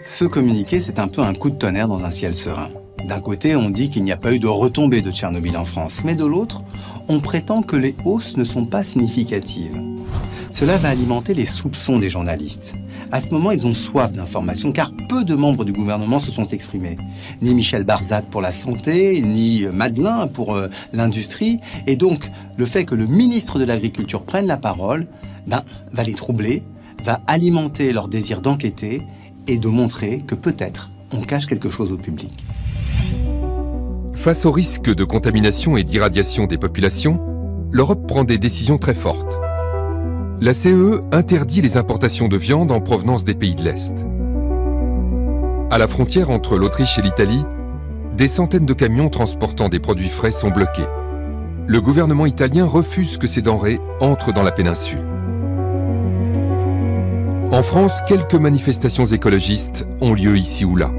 S11: Ce communiqué, c'est un peu un coup de tonnerre dans un ciel serein. D'un côté, on dit qu'il n'y a pas eu de retombée de Tchernobyl en France, mais de l'autre, on prétend que les hausses ne sont pas significatives. Cela va alimenter les soupçons des journalistes. À ce moment, ils ont soif d'informations, car peu de membres du gouvernement se sont exprimés. Ni Michel Barzac pour la santé, ni Madelin pour l'industrie. Et donc, le fait que le ministre de l'Agriculture prenne la parole, va les troubler, va alimenter leur désir d'enquêter et de montrer que peut-être on cache quelque chose au public.
S1: Face au risque de contamination et d'irradiation des populations, l'Europe prend des décisions très fortes. La CE interdit les importations de viande en provenance des pays de l'Est. À la frontière entre l'Autriche et l'Italie, des centaines de camions transportant des produits frais sont bloqués. Le gouvernement italien refuse que ces denrées entrent dans la péninsule. En France, quelques manifestations écologistes ont lieu ici ou là.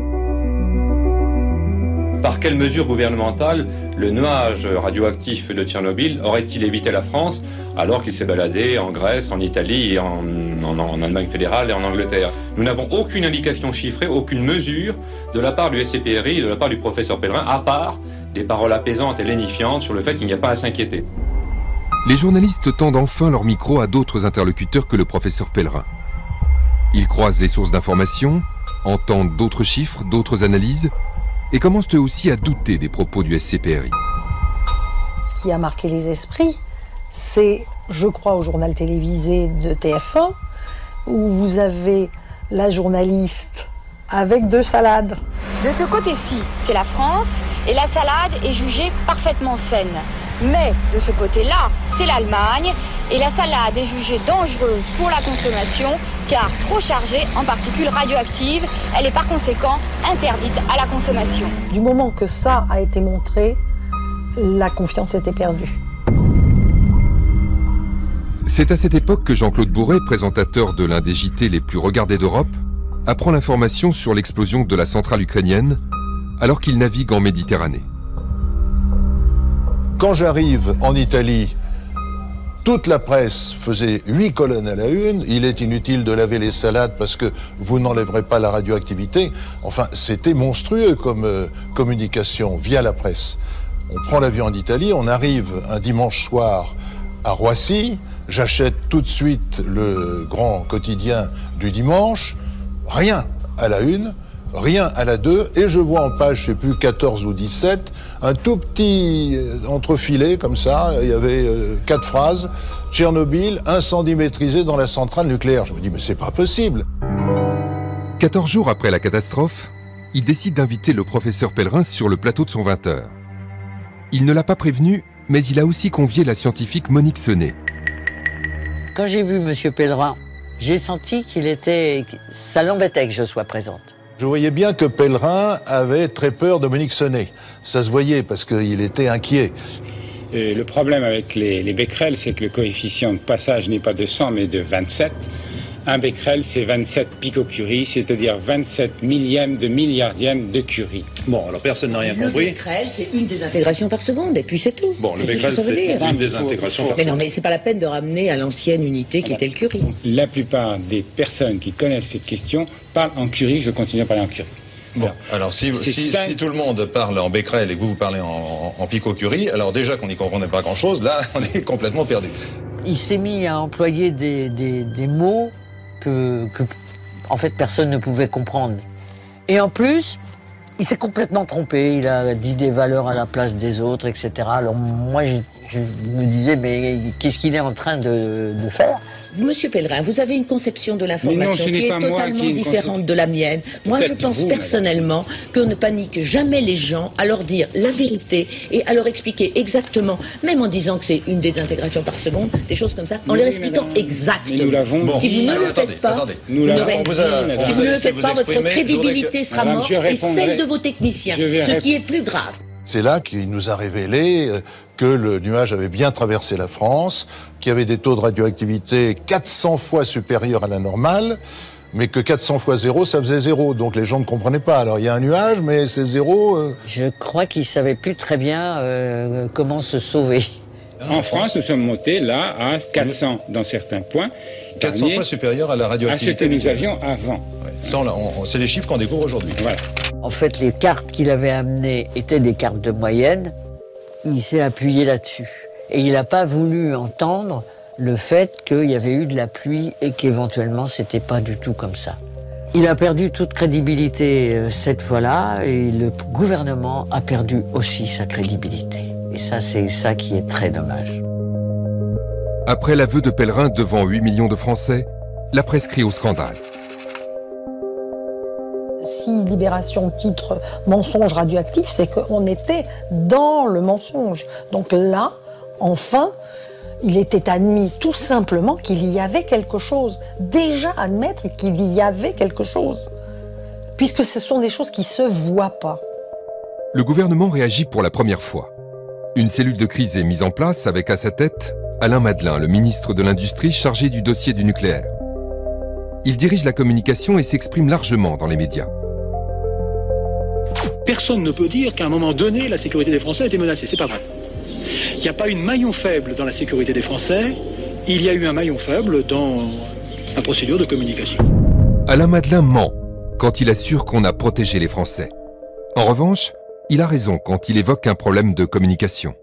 S9: Par quelles mesures gouvernementales le nuage radioactif de Tchernobyl aurait-il évité la France,
S4: alors qu'il s'est baladé en Grèce, en Italie, et en Allemagne fédérale et en Angleterre. Nous n'avons aucune indication chiffrée, aucune mesure de la part du SCPRI et de la part du professeur Pellerin, à part des paroles apaisantes et lénifiantes sur le fait qu'il n'y a pas à s'inquiéter.
S1: Les journalistes tendent enfin leur micro à d'autres interlocuteurs que le professeur Pellerin. Ils croisent les sources d'information, entendent d'autres chiffres, d'autres analyses, et commencent eux aussi à douter des propos du SCPRI.
S10: Ce qui a marqué les esprits, c'est, je crois, au journal télévisé de TF1, où vous avez la journaliste avec 2 salades.
S21: De ce côté-ci, c'est la France, et la salade est jugée parfaitement saine. Mais de ce côté-là, c'est l'Allemagne, et la salade est jugée dangereuse pour la consommation, car trop chargée en particules radioactives, elle est par conséquent interdite à la consommation.
S10: Du moment que ça a été montré, la confiance était perdue.
S1: C'est à cette époque que Jean-Claude Bourret, présentateur de l'un des JT les plus regardés d'Europe, apprend l'information sur l'explosion de la centrale ukrainienne alors qu'il navigue en Méditerranée.
S8: Quand j'arrive en Italie, toute la presse faisait 8 colonnes à la une. Il est inutile de laver les salades parce que vous n'enlèverez pas la radioactivité. Enfin, c'était monstrueux comme communication via la presse. On prend l'avion en Italie, on arrive un dimanche soir à Roissy. J'achète tout de suite le grand quotidien du dimanche. Rien à la une, rien à la 2, et je vois en page, je sais plus, 14 ou 17, un tout petit entrefilet comme ça, il y avait 4 phrases. Tchernobyl, incendie maîtrisé dans la centrale nucléaire. Je me dis, mais c'est pas possible.
S1: 14 jours après la catastrophe, il décide d'inviter le professeur Pellerin sur le plateau de son 20h. Il ne l'a pas prévenu, mais il a aussi convié la scientifique Monique Senet.
S19: Quand j'ai vu M. Pellerin, j'ai senti ça l'embêtait que je sois présente.
S8: Je voyais bien que Pellerin avait très peur de Monique Senet. Ça se voyait parce qu'il était inquiet.
S18: Le problème avec les becquerels, c'est que le coefficient de passage n'est pas de 100 mais de 27. Un becquerel, c'est 27 picocuries, c'est-à-dire 27 millièmes de milliardième de curie.
S17: Bon, alors personne n'a rien compris.
S9: Le becquerel, c'est une désintegration par seconde, et puis c'est tout.
S17: Bon, le becquerel, c'est une désintégration par seconde.
S9: Mais non, mais c'est pas la peine de ramener à l'ancienne unité qui était le curie.
S18: La plupart des personnes qui connaissent cette question parlent en curie, je continue à parler en curie.
S17: Bon, alors si tout le monde parle en becquerel et que vous parlez en picocurie, alors déjà qu'on n'y comprenait pas grand-chose, là, on est complètement perdu.
S19: Il s'est mis à employer des mots que en fait, personne ne pouvait comprendre. Et en plus, il s'est complètement trompé. Il a dit des valeurs à la place des autres, etc. Alors moi, je me disais, mais qu'est-ce qu'il est en train de faire ?
S9: Monsieur Pellerin, vous avez une conception de l'information qui est totalement différente de la mienne. Moi, je pense personnellement qu'on ne panique jamais les gens à leur dire la vérité et à leur expliquer exactement, même en disant que c'est une désintegration par seconde, des choses comme ça, en leur expliquant exactement.
S18: Nous l'avons.
S9: Si vous ne le faites pas, si vous ne le faites pas, votre crédibilité sera morte et celle de vos techniciens, ce qui est plus grave.
S8: C'est là qu'il nous a révélé que le nuage avait bien traversé la France, qu'il y avait des taux de radioactivité 400 fois supérieurs à la normale, mais que 400 fois 0, ça faisait 0. Donc les gens ne comprenaient pas. Alors il y a un nuage, mais c'est 0.
S19: Je crois qu'ils ne savaient plus très bien comment se sauver.
S18: En France, nous sommes montés là à 400 dans certains points.
S17: 400 fois supérieur à la radioactivité.
S18: À ce que nous avions avant.
S17: Ouais. Ça, c'est les chiffres qu'on découvre aujourd'hui.
S18: Voilà.
S19: En fait, les cartes qu'il avait amenées étaient des cartes de moyenne. Il s'est appuyé là-dessus. Et il n'a pas voulu entendre le fait qu'il y avait eu de la pluie et qu'éventuellement, c'était pas du tout comme ça. Il a perdu toute crédibilité cette fois-là et le gouvernement a perdu aussi sa crédibilité. Et ça, c'est ça qui est très dommage.
S1: Après l'aveu de Pellerin devant 8 millions de Français, la presse crie au scandale.
S10: Si Libération titre « mensonge radioactif », c'est qu'on était dans le mensonge. Donc là, enfin, il était admis tout simplement qu'il y avait quelque chose. Déjà admettre qu'il y avait quelque chose. Puisque ce sont des choses qui ne se voient pas.
S1: Le gouvernement réagit pour la première fois. Une cellule de crise est mise en place avec à sa tête Alain Madelin, le ministre de l'Industrie chargé du dossier du nucléaire. Il dirige la communication et s'exprime largement dans les médias.
S12: Personne ne peut dire qu'à un moment donné, la sécurité des Français était menacée. C'est pas vrai. Il n'y a pas une maillon faible dans la sécurité des Français. il y a eu un maillon faible dans la procédure de communication.
S1: Alain Madelin ment quand il assure qu'on a protégé les Français. En revanche, il a raison quand il évoque un problème de communication.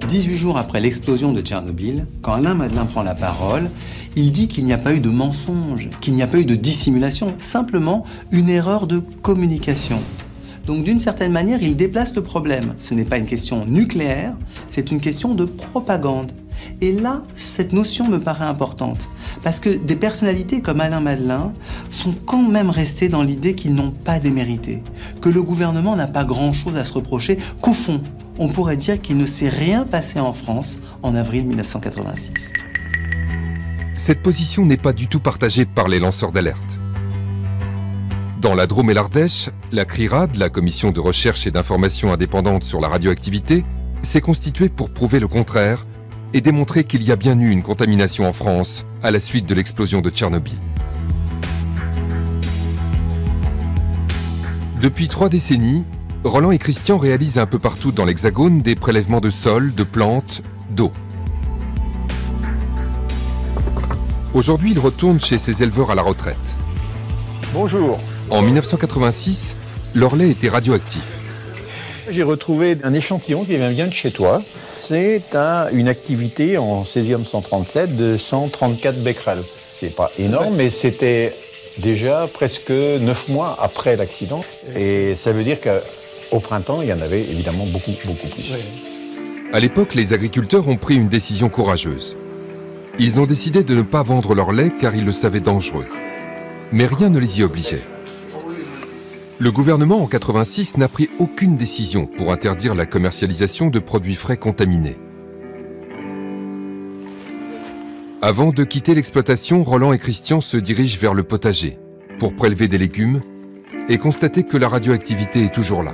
S11: 18 jours après l'explosion de Tchernobyl, quand Alain Madelin prend la parole, il dit qu'il n'y a pas eu de mensonge, qu'il n'y a pas eu de dissimulation, simplement une erreur de communication. Donc d'une certaine manière, il déplace le problème. Ce n'est pas une question nucléaire, c'est une question de propagande. Et là, cette notion me paraît importante, parce que des personnalités comme Alain Madelin sont quand même restées dans l'idée qu'ils n'ont pas démérité, que le gouvernement n'a pas grand-chose à se reprocher, qu'au fond, on pourrait dire qu'il ne s'est rien passé en France en avril 1986.
S1: Cette position n'est pas du tout partagée par les lanceurs d'alerte. Dans la Drôme et l'Ardèche, la CRIRAD, la Commission de recherche et d'information indépendante sur la radioactivité, s'est constituée pour prouver le contraire et démontrer qu'il y a bien eu une contamination en France à la suite de l'explosion de Tchernobyl. Depuis 3 décennies, Roland et Christian réalisent un peu partout dans l'Hexagone des prélèvements de sol, de plantes, d'eau. Aujourd'hui, ils retournent chez ces éleveurs à la retraite.
S7: Bonjour.
S1: En 1986, leur lait était radioactif.
S7: J'ai retrouvé un échantillon qui vient bien de chez toi. C'est une activité en césium-137 de 134 becquerels. C'est pas énorme, mais c'était déjà presque 9 mois après l'accident. Et ça veut dire qu'au printemps, il y en avait évidemment beaucoup plus.
S1: À l'époque, les agriculteurs ont pris une décision courageuse. Ils ont décidé de ne pas vendre leur lait car ils le savaient dangereux. Mais rien ne les y obligeait. Le gouvernement, en 86, n'a pris aucune décision pour interdire la commercialisation de produits frais contaminés. Avant de quitter l'exploitation, Roland et Christian se dirigent vers le potager pour prélever des légumes et constater que la radioactivité est toujours là.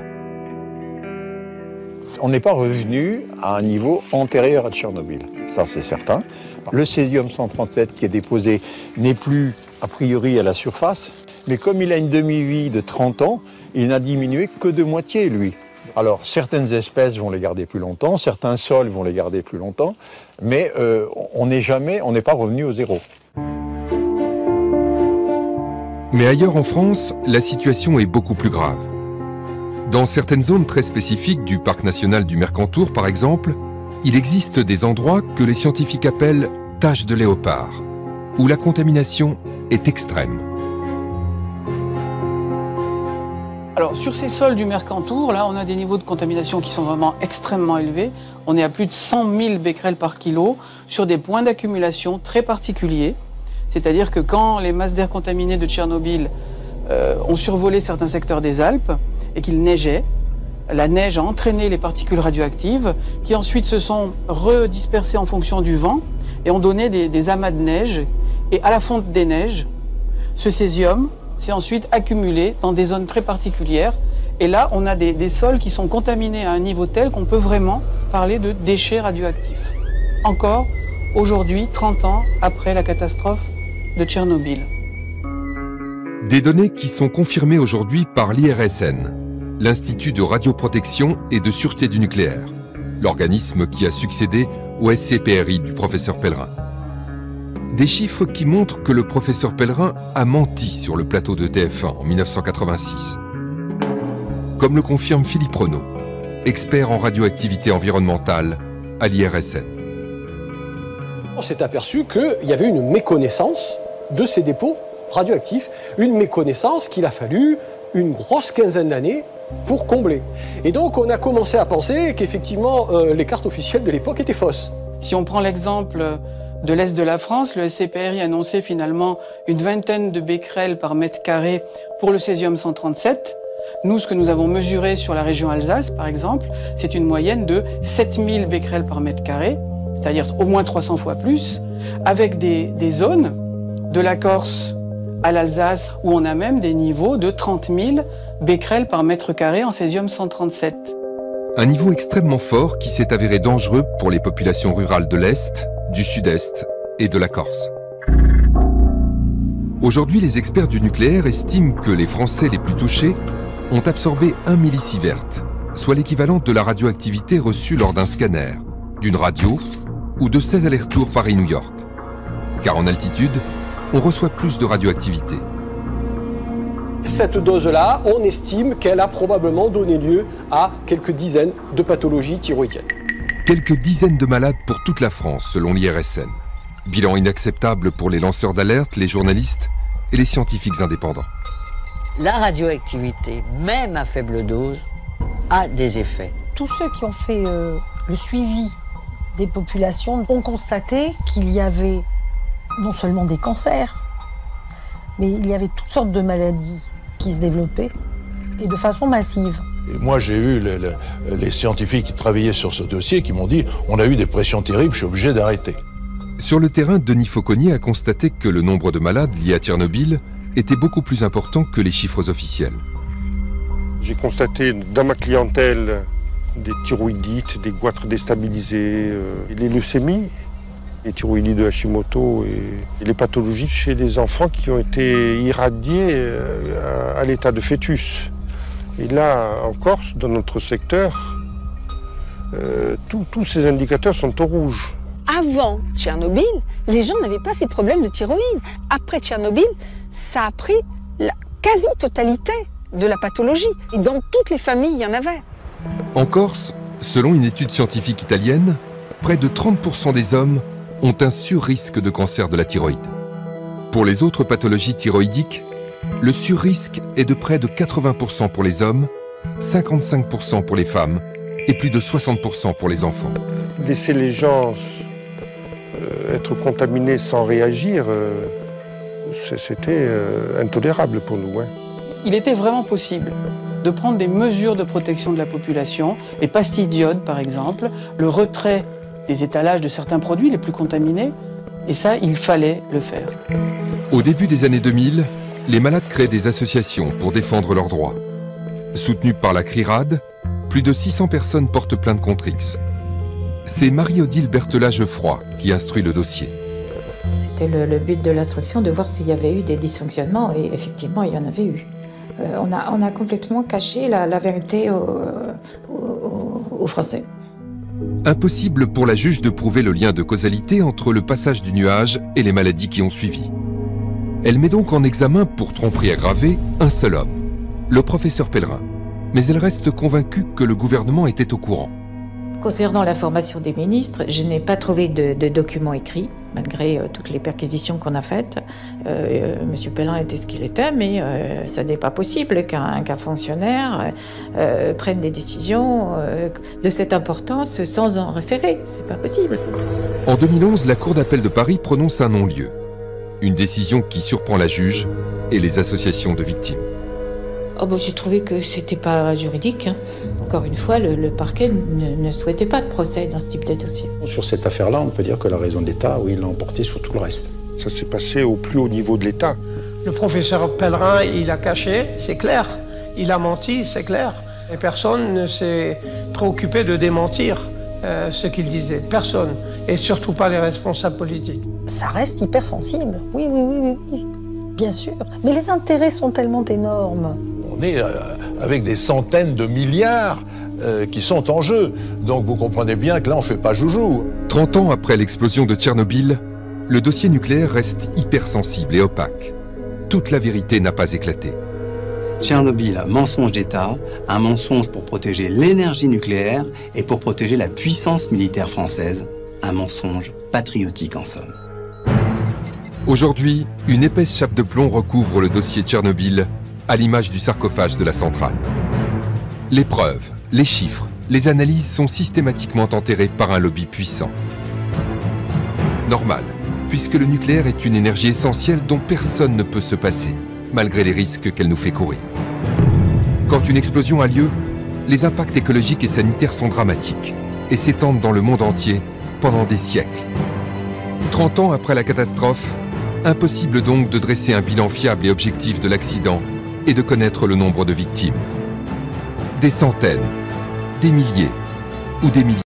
S7: On n'est pas revenu à un niveau antérieur à Tchernobyl, ça c'est certain. Le césium-137 qui est déposé n'est plus a priori à la surface, mais comme il a une demi-vie de 30 ans, il n'a diminué que de moitié, lui. Alors, certaines espèces vont les garder plus longtemps, certains sols vont les garder plus longtemps, mais on n'est pas revenu au zéro.
S1: Mais ailleurs en France, la situation est beaucoup plus grave. Dans certaines zones très spécifiques du parc national du Mercantour, par exemple, il existe des endroits que les scientifiques appellent « taches de léopard », où la contamination est extrême.
S14: Alors, sur ces sols du Mercantour, là, on a des niveaux de contamination qui sont vraiment extrêmement élevés. On est à plus de 100 000 becquerels par kilo sur des points d'accumulation très particuliers. C'est-à-dire que quand les masses d'air contaminées de Tchernobyl ont survolé certains secteurs des Alpes et qu'il neigeait, la neige a entraîné les particules radioactives qui ensuite se sont redispersées en fonction du vent et ont donné des amas de neige. Et à la fonte des neiges, ce césium s'est ensuite accumulé dans des zones très particulières. Et là, on a des sols qui sont contaminés à un niveau tel qu'on peut vraiment parler de déchets radioactifs. Encore aujourd'hui, 30 ans après la catastrophe de Tchernobyl.
S1: Des données qui sont confirmées aujourd'hui par l'IRSN, l'Institut de radioprotection et de sûreté du nucléaire, l'organisme qui a succédé au SCPRI du professeur Pellerin. Des chiffres qui montrent que le professeur Pellerin a menti sur le plateau de TF1 en 1986. Comme le confirme Philippe Renaud, expert en radioactivité environnementale à l'IRSN.
S16: On s'est aperçu qu'il y avait une méconnaissance de ces dépôts radioactifs, une méconnaissance qu'il a fallu une grosse quinzaine d'années pour combler. Et donc on a commencé à penser qu'effectivement les cartes officielles de l'époque étaient fausses.
S14: Si on prend l'exemple de l'Est de la France, le SCPRI annonçait finalement une vingtaine de becquerels par mètre carré pour le césium-137. Nous, ce que nous avons mesuré sur la région Alsace, par exemple, c'est une moyenne de 7000 becquerels par mètre carré, c'est-à-dire au moins 300 fois plus, avec des zones de la Corse à l'Alsace où on a même des niveaux de 30 000 becquerels par mètre carré en césium-137.
S1: Un niveau extrêmement fort qui s'est avéré dangereux pour les populations rurales de l'Est, du Sud-Est et de la Corse. Aujourd'hui, les experts du nucléaire estiment que les Français les plus touchés ont absorbé 1 millisievert, soit l'équivalent de la radioactivité reçue lors d'un scanner, d'une radio ou de 16 allers-retours Paris-New York. car en altitude, on reçoit plus de radioactivité.
S16: Cette dose-là, on estime qu'elle a probablement donné lieu à quelques dizaines de pathologies thyroïdiennes.
S1: Quelques dizaines de malades pour toute la France, selon l'IRSN. Bilan inacceptable pour les lanceurs d'alerte, les journalistes et les scientifiques indépendants.
S19: La radioactivité, même à faible dose, a des effets.
S10: Tous ceux qui ont fait le suivi des populations ont constaté qu'il y avait non seulement des cancers, mais il y avait toutes sortes de maladies qui se développaient et de façon massive.
S8: Et moi, j'ai eu les scientifiques qui travaillaient sur ce dossier qui m'ont dit « on a eu des pressions terribles, je suis obligé d'arrêter ».
S1: Sur le terrain, Denis Fauconnier a constaté que le nombre de malades liés à Tchernobyl était beaucoup plus important que les chiffres officiels.
S23: J'ai constaté dans ma clientèle des thyroïdites, des goitres déstabilisés, les leucémies, les thyroïdites de Hashimoto et les pathologies chez des enfants qui ont été irradiés à l'état de fœtus. Et là, en Corse, dans notre secteur, tous ces indicateurs sont au rouge.
S22: Avant Tchernobyl, les gens n'avaient pas ces problèmes de thyroïde. Après Tchernobyl, ça a pris la quasi-totalité de la pathologie. Et dans toutes les familles, il y en avait.
S1: En Corse, selon une étude scientifique italienne, près de 30% des hommes ont un surrisque de cancer de la thyroïde. Pour les autres pathologies thyroïdiques, le surrisque est de près de 80% pour les hommes, 55% pour les femmes et plus de 60% pour les enfants.
S23: Laisser les gens être contaminés sans réagir, c'était intolérable pour nous. Hein.
S14: Il était vraiment possible de prendre des mesures de protection de la population, les pastilles d'iode par exemple, le retrait des étalages de certains produits les plus contaminés, et ça, il fallait le faire.
S1: Au début des années 2000, les malades créent des associations pour défendre leurs droits. Soutenues par la CRIRAD, plus de 600 personnes portent plainte contre X. C'est Marie-Odile Berthelat-Geoffroy qui instruit le dossier.
S3: C'était le but de l'instruction, de voir s'il y avait eu des dysfonctionnements, et effectivement, il y en avait eu. On a complètement caché la vérité aux Français.
S1: Impossible pour la juge de prouver le lien de causalité entre le passage du nuage et les maladies qui ont suivi. Elle met donc en examen pour tromperie aggravée un seul homme, le professeur Pellerin. Mais elle reste convaincue que le gouvernement était au courant.
S3: Concernant la formation des ministres, je n'ai pas trouvé de documents écrits, malgré toutes les perquisitions qu'on a faites. Monsieur Pellerin était ce qu'il était, mais ce n'est pas possible qu'un fonctionnaire prenne des décisions de cette importance sans en référer. C'est pas possible.
S1: En 2011, la Cour d'appel de Paris prononce un non-lieu. Une décision qui surprend la juge et les associations de victimes.
S3: Oh bon, j'ai trouvé que c'était pas juridique. Hein. Encore une fois, le parquet ne souhaitait pas de procès dans ce type de dossier.
S6: Sur cette affaire-là, on peut dire que la raison de l'État, oui, l'a emporté sur tout le reste.
S23: Ça s'est passé au plus haut niveau de l'État.
S2: Le professeur Pellerin, il a caché, c'est clair. Il a menti, c'est clair. Et personne ne s'est préoccupé de démentir ce qu'il disait. Personne. Et surtout pas les responsables politiques.
S10: Ça reste hypersensible. Oui. Bien sûr. Mais les intérêts sont tellement énormes.
S8: On est avec des centaines de milliards qui sont en jeu. Donc vous comprenez bien que là, on ne fait pas joujou.
S1: 30 ans après l'explosion de Tchernobyl, le dossier nucléaire reste hypersensible et opaque. Toute la vérité n'a pas éclaté.
S11: Tchernobyl, mensonge d'État, un mensonge pour protéger l'énergie nucléaire et pour protéger la puissance militaire française. Un mensonge patriotique en somme.
S1: Aujourd'hui, une épaisse chape de plomb recouvre le dossier Tchernobyl, à l'image du sarcophage de la centrale. Les preuves, les chiffres, les analyses sont systématiquement enterrés par un lobby puissant. Normal, puisque le nucléaire est une énergie essentielle dont personne ne peut se passer, malgré les risques qu'elle nous fait courir. Quand une explosion a lieu, les impacts écologiques et sanitaires sont dramatiques et s'étendent dans le monde entier pendant des siècles. 30 ans après la catastrophe, impossible donc de dresser un bilan fiable et objectif de l'accident et de connaître le nombre de victimes. Des centaines, des milliers ou des milliers.